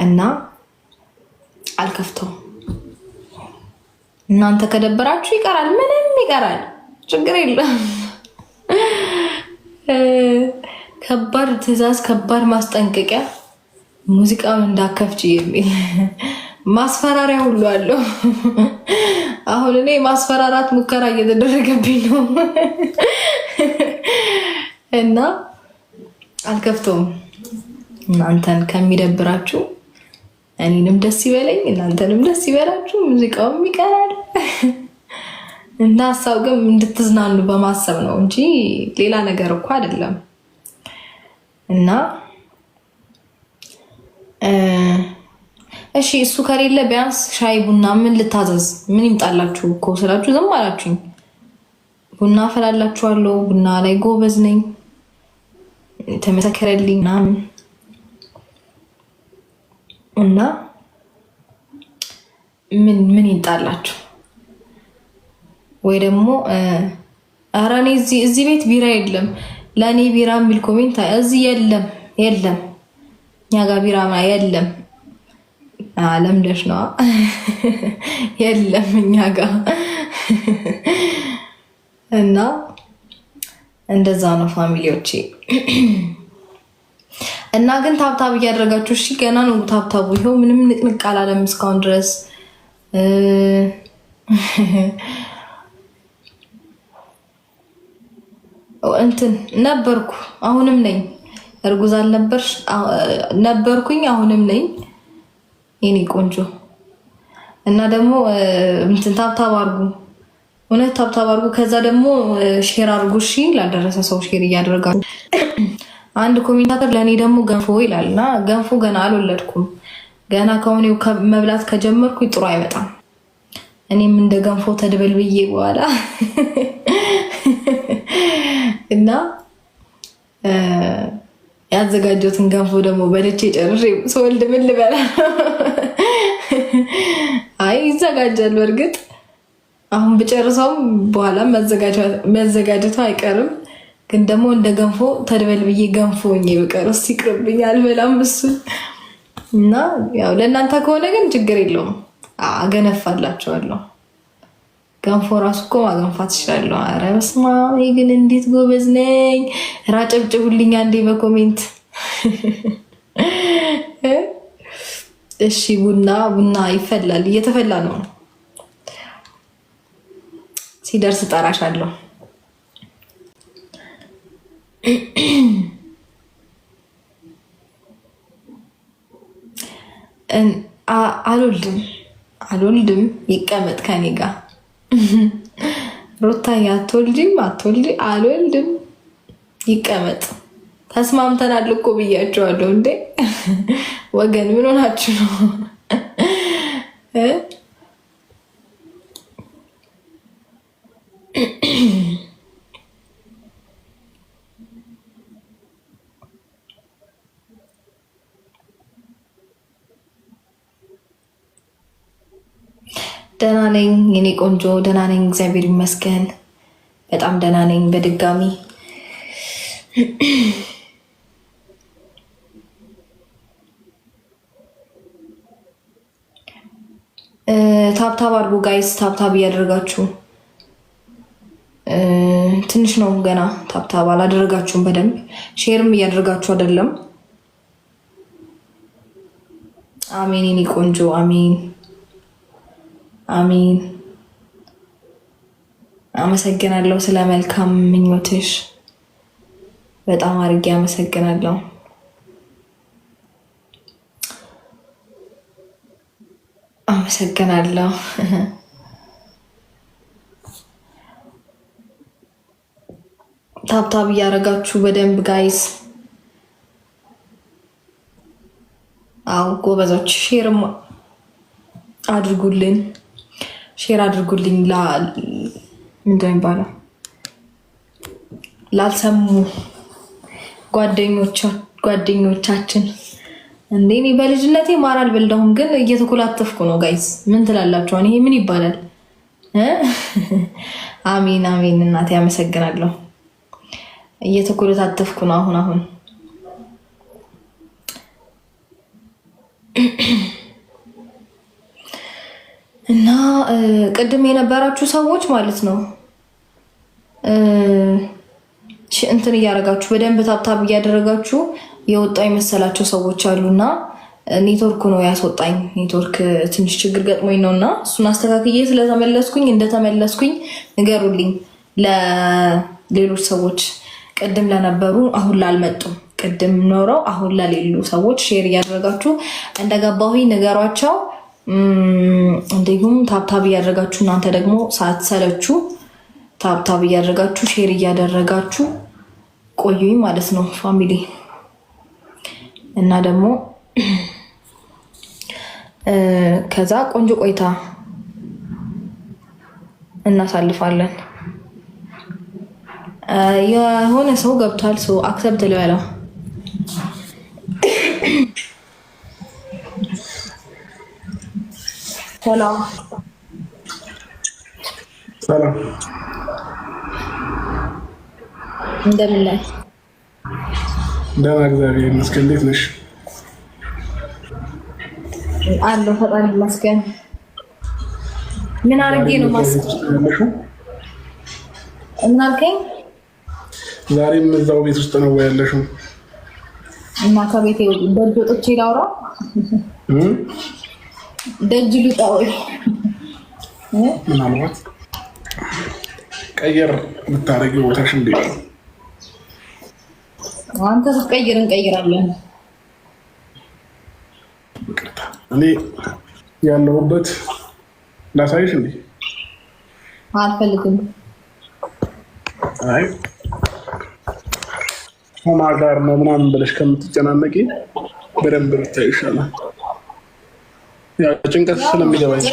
እና አልከፍተው። እናንተ ከደበራችሁ ይቀራል፣ ምንም ይቀራል፣ ችግር የለም። ከባድ ትዕዛዝ፣ ከባድ ማስጠንቀቂያ፣ ሙዚቃውን እንዳከፍች የሚል ማስፈራሪያ ሁሉ አለው። አሁን እኔ ማስፈራራት ሙከራ እየተደረገብኝ ነው እና አልከፍተውም። እናንተን ከሚደብራችሁ እኔንም ደስ ይበለኝ፣ እናንተንም ደስ ይበላችሁ። ሙዚቃውም ይቀራል እና ሀሳብ ግን እንድትዝናኑ በማሰብ ነው እንጂ ሌላ ነገር እኮ አይደለም። እና እሺ እሱ ከሌለ ቢያንስ ሻይ ቡና ምን ልታዘዝ? ምን ይምጣላችሁ እኮ ስላችሁ ዝም አላችሁኝ። ቡና ፈላላችኋለሁ። ቡና ላይ ጎበዝ ነኝ፣ ተመሰከረልኝ ምናምን። እና ምን ይምጣላችሁ? ወይ ደግሞ ኧረ እኔ እዚህ ቤት ቢራ የለም፣ ለእኔ ቢራ የሚል ኮሜንት እዚህ የለም። እኛ ጋር ቢራ የለም። ለምደሽ ነዋ። የለም እኛ ጋር እና እንደዛ ነው ፋሚሊዎቼ። እና ግን ታብታብ እያደረጋችሁ እሺ። ገና ነው ታብታቡ። ይኸው ምንም ንቅንቅ አላለም እስካሁን ድረስ። እንትን ነበርኩ አሁንም ነኝ። እርጉዝ አልነበርሽ? ነበርኩኝ አሁንም ነኝ የኔ ቆንጆ። እና ደግሞ እንትን ታብታብ አድርጉ፣ እውነት ታብታብ አድርጉ። ከዛ ደግሞ ሼር አድርጉ እሺ። ላልደረሰ ሰው ሼር እያደረጋችሁ። አንድ ኮሜንታተር ለእኔ ደግሞ ገንፎ ይላል እና ገንፎ ገና አልወለድኩም። ገና ከሆነ መብላት ከጀመርኩ ጥሩ አይመጣም። እኔም እንደ ገንፎ ተድበልብዬ በኋላ እና ያዘጋጀሁትን ገንፎ ደግሞ በልቼ ጨርሼ ስወልድ ምን ልበላ? አይ ይዘጋጃል በእርግጥ አሁን ብጨርሰውም በኋላ መዘጋጀቱ አይቀርም። ግን ደግሞ እንደ ገንፎ ተድበልብዬ ገንፎ ሆኜ በቀርስ ይቅርብኝ፣ አልበላም እሱን። እና ያው ለእናንተ ከሆነ ግን ችግር የለውም፣ አገነፋላችኋለሁ። ገንፎ ራሱ እኮ ማገንፋት እችላለሁ። ኧረ በስመ አብ! ግን እንዴት ጎበዝ ነኝ! ራጨብጭቡልኝ አንዴ በኮሜንት እሺ። ቡና ይፈላል፣ እየተፈላ ነው። ሲደርስ እጠራሻለሁ። አልወልድም፣ ይቀመጥ ከኔ ጋር። ሩታዬ አትወልጂም? አልወልድም፣ ይቀመጥ። ተስማምተናል እኮ ብያቸዋለሁ። እንዴ ወገን ምን ሆናችሁ ነው? ደህና ነኝ የኔ ቆንጆ፣ ደህና ነኝ፣ እግዚአብሔር ይመስገን። በጣም ደህና ነኝ። በድጋሚ ታብታብ አድርጉ ጋይስ፣ ታብታብ እያደረጋችሁ። ትንሽ ነው ገና፣ ታብታብ አላደረጋችሁም በደንብ። ሼርም እያደረጋችሁ አይደለም። አሜን የኔ ቆንጆ፣ አሜን አሜን። አመሰግናለሁ ስለ መልካም ምኞትሽ፣ በጣም አድርጌ አመሰግናለሁ። አመሰግናለሁ። ታብታብ እያደረጋችሁ በደንብ ጋይስ። አው ጎበዞች፣ ሼርም አድርጉልን፣ ሼር አድርጉልኝ። ምንድን ነው የሚባለው? ላልሰሙ ጓደኞቻችን። እንዴ እኔ በልጅነቴ ማር አልበላሁም፣ ግን እየተኮላተፍኩ ነው ጋይስ። ምን ትላላችሁ? ይሄ ምን ይባላል? አሜን አሜን። እናቴ አመሰግናለሁ። እየተኮላተፍኩ ነው አሁን እና ቅድም የነበራችሁ ሰዎች ማለት ነው እንትን እያደረጋችሁ በደንብ ታብታብ እያደረጋችሁ የወጣ የመሰላቸው ሰዎች አሉና ኔትወርክ ነው ያስወጣኝ። ኔትወርክ ትንሽ ችግር ገጥሞኝ ነውና እሱን አስተካክዬ ስለተመለስኩኝ እንደተመለስኩኝ ንገሩልኝ ለሌሎች ሰዎች። ቅድም ለነበሩ አሁን ላልመጡም ቅድም ኖረው አሁን ለሌሉ ሰዎች ሼር እያደረጋችሁ እንደገባሁኝ ንገሯቸው። እንዲሁም ታብታብ እያደረጋችሁ እናንተ ደግሞ ሳትሰለችሁ ታብታብ እያደረጋችሁ ሼር እያደረጋችሁ ቆዩኝ ማለት ነው ፋሚሊ። እና ደግሞ ከዛ ቆንጆ ቆይታ እናሳልፋለን። የሆነ ሰው ገብቷል። ሰው አክሰፕት ልበለው። ሰላም ሰላም፣ እንደምን ነህ? ደህና እግዚአብሔር ይመስገን። እንዴት ነሽ? አለሁ ፈጣሪ ይመስገን። ምን አድርጌ ነው ያለሽው? ምን አልከኝ? ዛሬም እዛው ቤት ውስጥ ነው ያለሽው? እና ከቤቴ ደጅ ወጥቼ ላውራ ደጅ ልጣው ምናልባት ቀየር የምታደርጊው ቦታሽ እንዴት ነው? አንተ ስትቀይር እንቀይራለን። ይቅርታ እኔ ያለሁበት ላሳይሽ እንዴ? አልፈልግም። አይ ከማን ጋር ነው ምናምን ብለሽ ከምትጨናነቂ በደንብ ብታይ ይሻላል። ያው ጭንቀት ስለሚገባኝ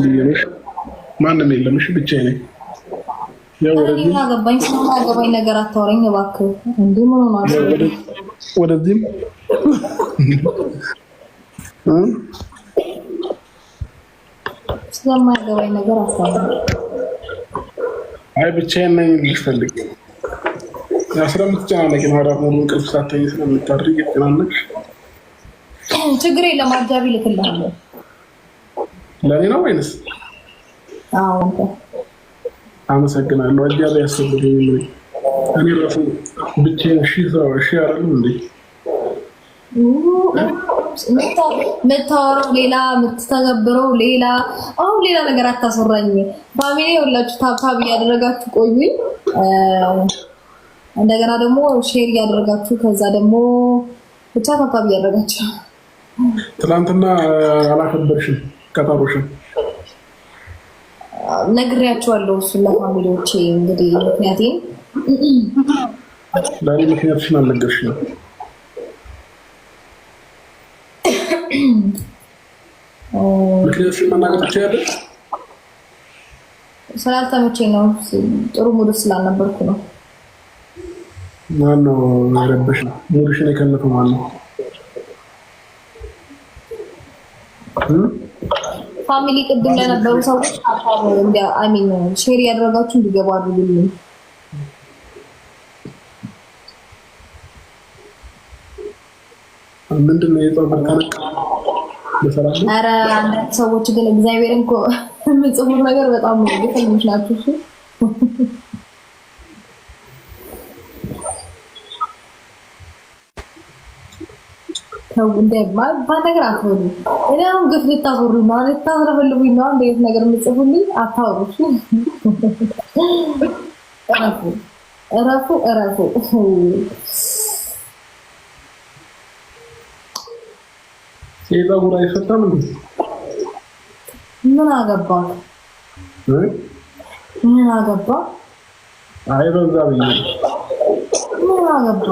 ብዬሽ ማንም የለም። እሺ ብቻዬን ነኝ። ያው ገባኝ ነገር አታወራኝ እባክህ። እንዴ ምን ሆኗል? ወደዚህም ስለማይገባኝ ነገር አታወራኝ። አይ ብቻዬን ነኝ ልልሽ ፈልጌ ያው ስለምትጨናነቂ ነው። አዳር ሙሉ እንቅልፍ ሳትተኝ ስለምታድሪ እየተጨናነቅሽ። ችግር የለም አጃቢ ልክልሃለሁ። ለእኔ ነው ወይንስ? አዎ አንተ። አመሰግናለሁ። አጃቢ ያስፈልገኝ ነው። እኔ ራሱ ብቻዬን ሺህ አይደለም እንዴ? የምታወራው ሌላ የምትተገብረው ሌላ። አሁን ሌላ ነገር አታስወራኝ። ፋሚሊ ሁላችሁ ታብታብ እያደረጋችሁ ቆዩ። እንደገና ደግሞ ሼር እያደረጋችሁ ከዛ ደግሞ ብቻ ታብታብ እያደረጋችሁ። ትናንትና አላከበርሽም ቀጠሮሽን? ነግሬያቸዋለሁ እሱን ለፋሚሊዎቼ። እንግዲህ ምክንያቴን ለእኔ ምክንያትሽን አልነገርሽኝም። ምክንያትሽን መናገር ትችያለሽ? ስላልተመቸኝ ነው። ጥሩ ሙድ ስላልነበርኩ ነው። ማነው የረበሽ? ሙድሽን የከለፈው ማነው? ፋሚሊ ቅድም ለነበሩ ሰዎች ሼር ያደረጋችሁ እንዲገቡ አድርጉልኝ። ምንድን ነው የጸጉር ተነቅ በሰላም? ኧረ አንዳንድ ሰዎች ግን እግዚአብሔርን እኮ የምጽፉት ነገር በጣም ግፈኞች ናቸው። እሺ ተው እንደማይ ባነገር አትወሩ። እኔ አሁን ግፍ ልታወሩኝ ነው፣ ልታስረፈልጉኝ ነው። እንዴት ነገር የምጽፉልኝ አታወሩ። እረፉ። የጸጉር አይፈታም እንዴ? ምን አገባ? አይ በዛ ብዬ ምን አገባ?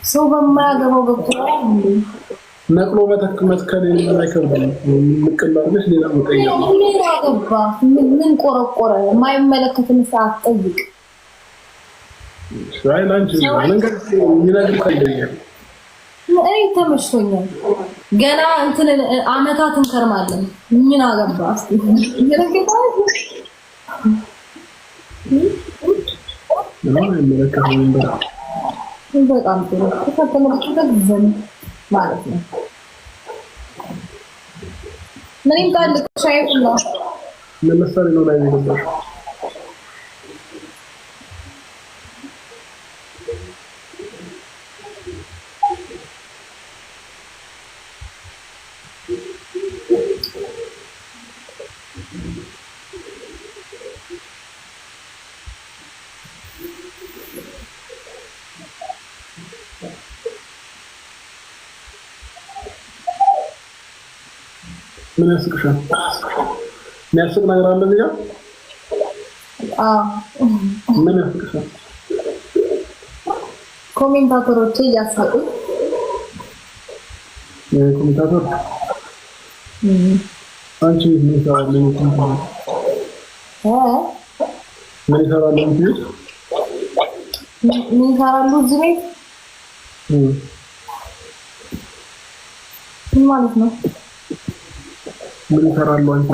ሰው በማያገባው ገብቶ እንዴ ነቅሎ መትከል የማይከብድም። ምንቅላለሽ ሌላ መቀየር ነው። ምን አገባ? ምን ቆረቆረ? የማይመለከትን ሰዓት ጠይቅ። ሻይ ላንቺ ነገር ይነግር ካይደኛል። እኔ ተመችቶኛል። ገና እንትን አመታት እንከርማለን። ምን አገባ? እስቲ ይረጋጋው ነው የመለከተው እንደ በጣም ጥሩ ከተመለከተ ዘን ማለት ነው። ምንም ታል ሻይፍ ነው ለምሳሌ ነው ላይ ነው ምን ያስቅሻል? የሚያስቅ ነገር አለ እዚህ ጋር? ምን ያስቅሻል? ኮሜንታተሮች እያሳቁ ኮሜንታተር አንቺ ምን ይሰራል? ምን ይሰራል? ምን ይሰራሉ እዚህ ቤት? ምን ማለት ነው? ምን ይሰራሉ? አንቺ